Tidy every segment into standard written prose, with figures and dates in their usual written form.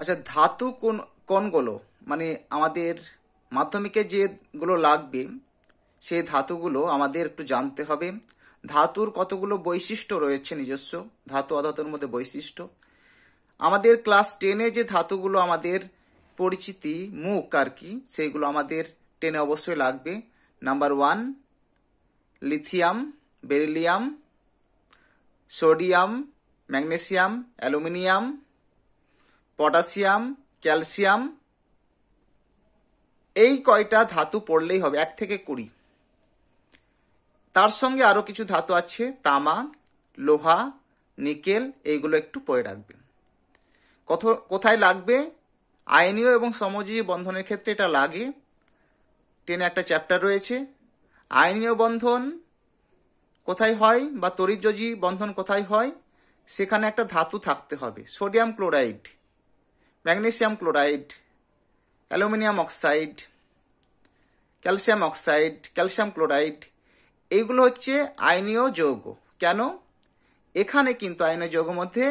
আচ্ছা, ধাতু কোনগুলো, মানে আমাদের মাধ্যমিকে যেগুলো লাগবে সেই ধাতুগুলো আমাদের একটু জানতে হবে। ধাতুর কতগুলো বৈশিষ্ট্য রয়েছে নিজস্ব, ধাতু অধাতুর মধ্যে বৈশিষ্ট্য। আমাদের ক্লাস 10-এ যে ধাতুগুলো আমাদের পরিচিতি মুখ আর কি, সেইগুলো আমাদের 10-এ অবশ্যই লাগবে। Number 1 lithium, beryllium, sodium, magnesium, aluminium, potassium, calcium. এই কয়টা ধাতু পড়লেই হবে, 1 থেকে 20। তার সঙ্গে আরো কিছু ধাতু আছে, তামা, লোহা, নিকেল, এইগুলো একটু পড়ে রাখবেন। কোথায় লাগবে? আয়নীয় এবং সমযোজী বন্ধনের ক্ষেত্রে এটা লাগে। 10-এ একটা চ্যাপ্টার রয়েছে। আয়নীয় বন্ধন কোথায় হয় বা তড়িৎযোজী বন্ধন কোথায় হয়, সেখানে একটা ধাতু থাকতে হবে। Sodium chloride, magnesium chloride, aluminium oxide, calcium oxide, calcium chloride, এইগুলো হচ্ছে আয়নীয় যৌগ। কেন? এখানে কিন্তু আয়নীয় যৌগের মধ্যে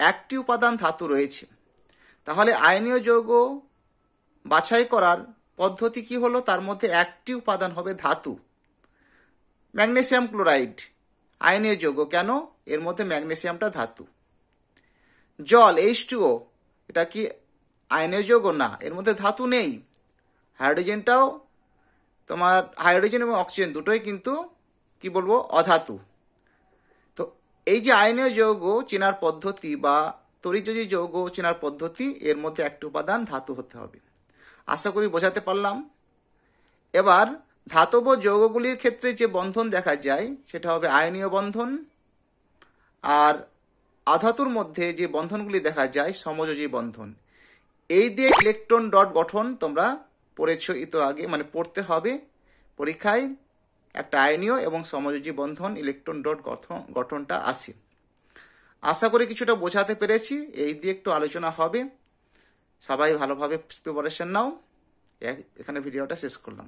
একটি উপাদান ধাতু রয়েছে। তাহলে আয়নীয় যৌগ বাছাই করার পদ্ধতি কি হলো? তার মধ্যে একটি উপাদান হবে ধাতু। ম্যাগনেসিয়াম ক্লোরাইড আয়নীয় যৌগ, কেন? এর মধ্যে ম্যাগনেসিয়ামটা ধাতু। জল H2O, এটা কি আয়নীয় যৌগ? না, এর মধ্যে ধাতু নেই। হাইড্রোজেনটাও তোমার, হাইড্রোজেন এবং অক্সিজেন দুটোই কিন্তু কি বলবো, অধাতু। তো এই যে আয়নীয় যৌগ চেনার পদ্ধতি বা তড়িৎযোজী যৌগ চেনার পদ্ধতি, এর মধ্যে একটি উপাদান ধাতু হতে হবে। আশা করি বোঝাতে পারলাম। এবার ধাতব যৌগগুলির ক্ষেত্রে যে বন্ধন দেখা যায় সেটা হবে আয়নীয় বন্ধন, আর আধাতুর মধ্যে যে বন্ধনগুলি দেখা যায় সমযোজী বন্ধন। এই দিয়ে ইলেকট্রন ডট গঠন তোমরা পড়েছ তো আগে, মানে পড়তে হবে পরীক্ষায়। একটা আয়নীয় এবং সমযোজী বন্ধন ইলেকট্রন ডট গঠনটা আসে। আশা করি কিছুটা বোঝাতে পেরেছি। এই দিয়ে একটু আলোচনা হবে। সবাই ভালোভাবে প্রিপারেশন নাও। এখানে ভিডিওটা শেষ করলাম।